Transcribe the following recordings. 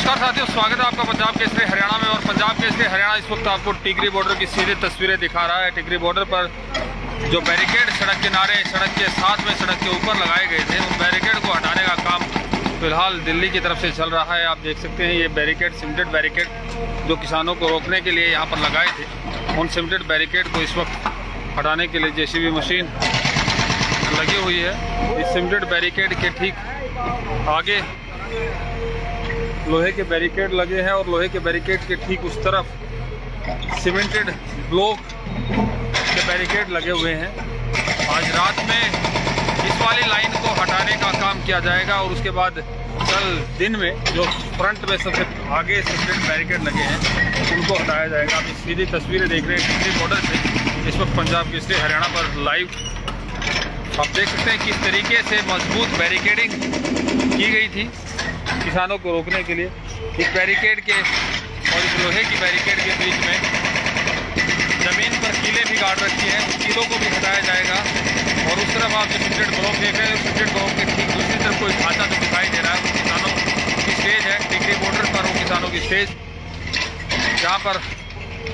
नमस्कार साथियों, स्वागत है आपका पंजाब केसरी हरियाणा में। और पंजाब केसरी हरियाणा इस वक्त आपको टिकरी बॉर्डर की सीधी तस्वीरें दिखा रहा है। टिकरी बॉर्डर पर जो बैरिकेड सड़क किनारे, सड़क के साथ में, सड़क के ऊपर लगाए गए थे, उन बैरिकेड को हटाने का काम फिलहाल दिल्ली की तरफ से चल रहा है। आप देख सकते हैं ये बैरिकेड, सीमेंटेड बैरिकेड जो किसानों को रोकने के लिए यहाँ पर लगाए थे, उन सीमेंटेड बैरिकेड को इस वक्त हटाने के लिए जेसीबी मशीन लगी हुई है। इस सीमेंटेड बैरिकेड के ठीक आगे लोहे के बैरिकेड लगे हैं और लोहे के बैरिकेड के ठीक उस तरफ सीमेंटेड ब्लॉक के बैरिकेड लगे हुए हैं। आज रात में इस वाली लाइन को हटाने का काम किया जाएगा और उसके बाद कल दिन में जो फ्रंट में सबसे आगे सीमेंटेड बैरिकेड लगे हैं उनको हटाया जाएगा। आप सीधी तस्वीरें देख रहे हैं टिकरी बॉर्डर से इस वक्त पंजाब केसरी हरियाणा पर लाइव। आप देख सकते हैं किस तरीके से मजबूत बैरिकेडिंग की गई थी किसानों को रोकने के लिए। इस बैरिकेड के और इस लोहे की बैरिकेड के बीच में ज़मीन पर कीलें भी गाड़ रखी हैं, उस कीलों को भी हटाया जाएगा। और उस तरफ आप जो सीमेंटेड ब्लॉक देख रहे हैं, सीमेंटेड ब्लॉक के ठीक दूसरी तरफ कोई ढांचा जो दिखाई दे रहा है वो किसानों की स्टेज है। टिकरी बॉर्डर पर वो किसानों की स्टेज जहाँ पर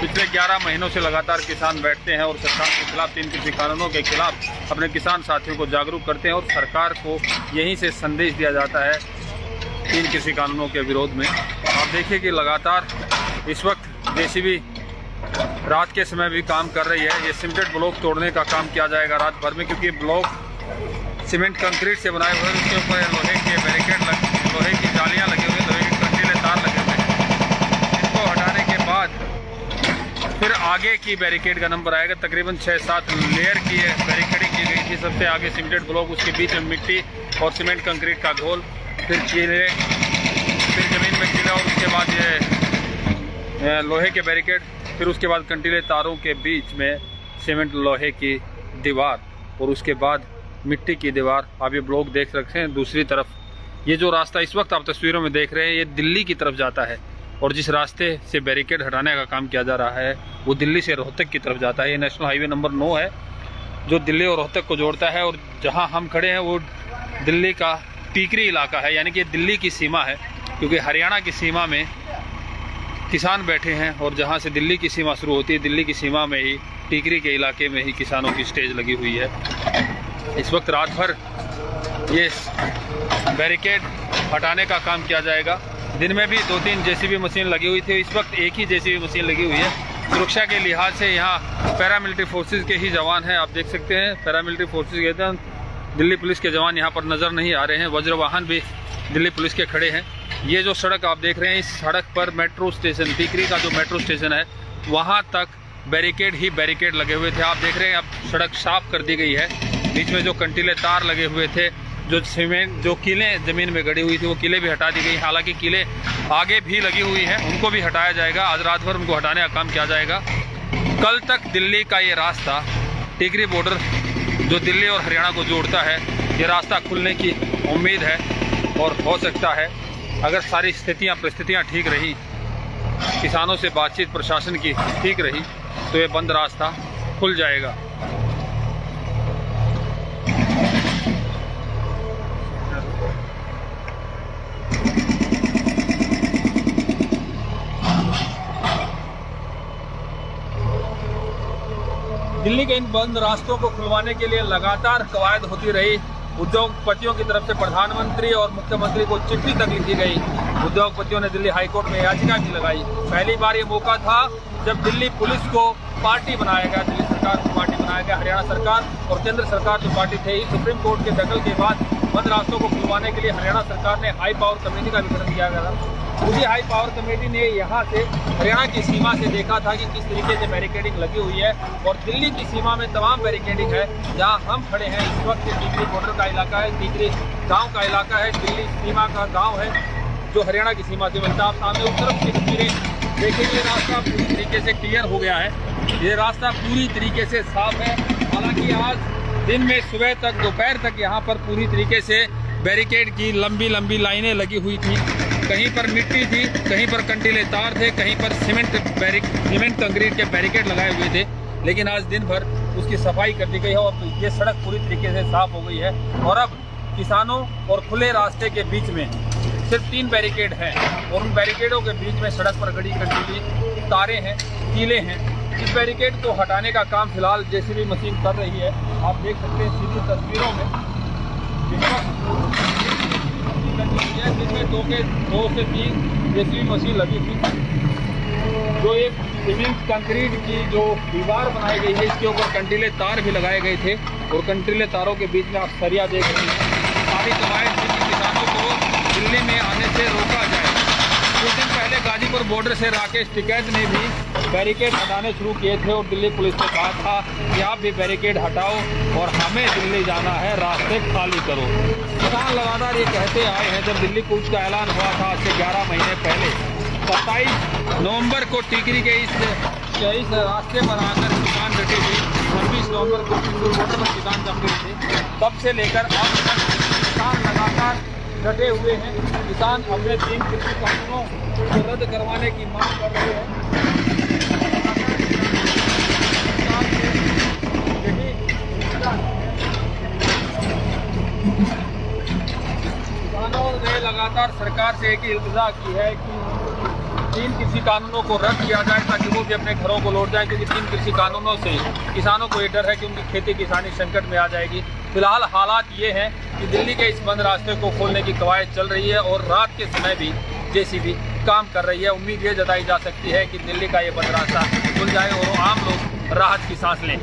पिछले 11 महीनों से लगातार किसान बैठते हैं और सरकार के खिलाफ, 3 कृषि कानूनों के खिलाफ अपने किसान साथियों को जागरूक करते हैं। और सरकार को यहीं से संदेश दिया जाता है 3 कृषि कानूनों के विरोध में। आप देखिए कि लगातार इस वक्त जेसीबी रात के समय भी काम कर रही है। ये सीमेंटेड ब्लॉक तोड़ने का काम किया जाएगा रात भर में, क्योंकि ब्लॉक सीमेंट कंक्रीट से बनाए हुए हैं। उसके ऊपर लोहे के बैरिकेड लोहे की जालियाँ लगे हुए, लोहे के कंटीले तार लगे हुए हैं। इनको हटाने के बाद फिर आगे की बैरिकेड का नंबर आएगा। तकरीबन 6-7 लेयर की बैरिकेडिंग की गई थी। सबसे आगे सीमेंटेड ब्लॉक, उसके बीच में मिट्टी और सीमेंट कंक्रीट का घोल, फिर कीले, फिर ज़मीन में कीला और उसके बाद ये लोहे के बैरिकेड, फिर उसके बाद कंटीले तारों के बीच में सीमेंट लोहे की दीवार और उसके बाद मिट्टी की दीवार। आप ये ब्लॉक देख सकते हैं। दूसरी तरफ ये जो रास्ता इस वक्त आप तस्वीरों में देख रहे हैं, ये दिल्ली की तरफ जाता है। और जिस रास्ते से बैरिकेड हटाने का काम किया जा रहा है वो दिल्ली से रोहतक की तरफ जाता है। ये नेशनल हाईवे नंबर 9 है जो दिल्ली और रोहतक को जोड़ता है। और जहाँ हम खड़े हैं वो दिल्ली का टिकरी इलाका है, यानी कि दिल्ली की सीमा है, क्योंकि हरियाणा की सीमा में किसान बैठे हैं। और जहाँ से दिल्ली की सीमा शुरू होती है, दिल्ली की सीमा में ही टिकरी के इलाके में ही किसानों की स्टेज लगी हुई है। इस वक्त रात भर ये बैरिकेड हटाने का काम किया जाएगा। दिन में भी 2-3 जेसीबी मशीन लगी हुई थी, इस वक्त एक ही जेसीबी मशीन लगी हुई है। सुरक्षा के लिहाज से यहाँ पैरामिलिट्री फोर्सेस के ही जवान हैं। आप देख सकते हैं पैरामिलिट्री फोर्सेस के तहत दिल्ली पुलिस के जवान यहाँ पर नज़र नहीं आ रहे हैं। वज्र वाहन भी दिल्ली पुलिस के खड़े हैं। ये जो सड़क आप देख रहे हैं, इस सड़क पर मेट्रो स्टेशन, टिकरी का जो मेट्रो स्टेशन है, वहाँ तक बैरिकेड ही बैरिकेड लगे हुए थे। आप देख रहे हैं अब सड़क साफ कर दी गई है। बीच में जो कंटीले तार लगे हुए थे, जो सीमेंट, जो कीलें ज़मीन में गड़ी हुई थी, वो कीलें भी हटा दी गई। हालांकि कीलें आगे भी लगी हुई हैं, उनको भी हटाया जाएगा। आज रात भर उनको हटाने का काम किया जाएगा। कल तक दिल्ली का ये रास्ता, टिकरी बॉर्डर जो दिल्ली और हरियाणा को जोड़ता है, ये रास्ता खुलने की उम्मीद है। और हो सकता है अगर सारी परिस्थितियाँ ठीक रही, किसानों से बातचीत प्रशासन की ठीक रही, तो ये बंद रास्ता खुल जाएगा। दिल्ली के इन बंद रास्तों को खुलवाने के लिए लगातार कवायद होती रही। उद्योगपतियों की तरफ से प्रधानमंत्री और मुख्यमंत्री को चिट्ठी तक लिखी गई। उद्योगपतियों ने दिल्ली हाईकोर्ट में याचिका भी लगाई। पहली बार ये मौका था जब दिल्ली पुलिस को पार्टी बनाया गया, दिल्ली सरकार को पार्टी बनाया गया। हरियाणा सरकार और केंद्र सरकार जो पार्टी थे, सुप्रीम कोर्ट के दखल के बाद बंद रास्तों को खुलवाने के लिए हरियाणा सरकार ने हाई पावर कमेटी का गठन किया गया था। उसी हाई पावर कमेटी ने यहाँ से हरियाणा की सीमा से देखा था कि किस तरीके से बैरिकेडिंग लगी हुई है। और दिल्ली की सीमा में तमाम बैरिकेडिंग है। जहाँ हम खड़े हैं इस वक्त टिकरी बॉर्डर का इलाका है, टिकरी गाँव का इलाका है, दिल्ली सीमा का गाँव है जो हरियाणा की सीमा से मिलता है। आप सामने उस तरफ की तस्वीरें देखिए, रास्ता पूरी तरीके से क्लियर हो गया है। ये रास्ता पूरी तरीके से साफ है। हालांकि आज दिन में सुबह तक, दोपहर तक यहाँ पर पूरी तरीके से बैरिकेड की लंबी लंबी लाइनें लगी हुई थी। कहीं पर मिट्टी थी, कहीं पर कंटीले तार थे, कहीं पर सीमेंट कंक्रीट के बैरिकेड लगाए हुए थे। लेकिन आज दिन भर उसकी सफाई कर दी गई है और ये सड़क पूरी तरीके से साफ हो गई है। और अब किसानों और खुले रास्ते के बीच में सिर्फ 3 बैरिकेड हैं और उन बैरिकेडों के बीच में सड़क पर गड़ी कंटीली तारें हैं, कीले हैं। इस बैरिकेड को हटाने का काम फिलहाल जेसीबी मशीन कर रही है। आप देख सकते हैं सीधी तस्वीरों में, जिसमें 2 से 3 जेसीबी मशीन लगी थी। जो एक सीमेंट कंक्रीट की जो दीवार बनाई गई है, इसके ऊपर कंटीले तार भी लगाए गए थे और कंटीले तारों के बीच में आप सरिया देख रहे हैं। सारी कवायद थी कि किसानों को दिल्ली में आने से रोका जाए। कुछ दिन पहले गाजीपुर बॉर्डर से राकेश टिकैत ने भी बैरिकेड हटाने शुरू किए थे और दिल्ली पुलिस ने कहा था कि आप भी बैरिकेड हटाओ और हमें दिल्ली जाना है, रास्ते खाली करो। किसान लगातार ये कहते आए हैं। जब दिल्ली कूच का ऐलान हुआ था आज से 11 महीने पहले 27 नवंबर को टिकरी के इस रास्ते पर आकर किसान डटे थे। 26 नवंबर को बॉर्डर पर किसान जम गए थे। तब से लेकर अब तक किसान लगातार डटे हुए हैं। किसान अपने 3 कृषि कानूनों को रद्द करवाने की मांग कर रहे हैं। किसानों ने लगातार सरकार से एक ही इल्तिजा की है कि 3 कृषि कानूनों को रद्द किया जाए ताकि वो भी अपने घरों को लौट जाए, क्योंकि 3 कृषि कानूनों से किसानों को ये डर है कि उनकी खेती किसानी संकट में आ जाएगी। फिलहाल हालात ये हैं कि दिल्ली के इस बंद रास्ते को खोलने की कवायद चल रही है और रात के समय भी जेसीबी काम कर रही है। उम्मीद ये जताई जा सकती है कि दिल्ली का ये बंद रास्ता खुल जाए और आम लोग राहत की सांस लें।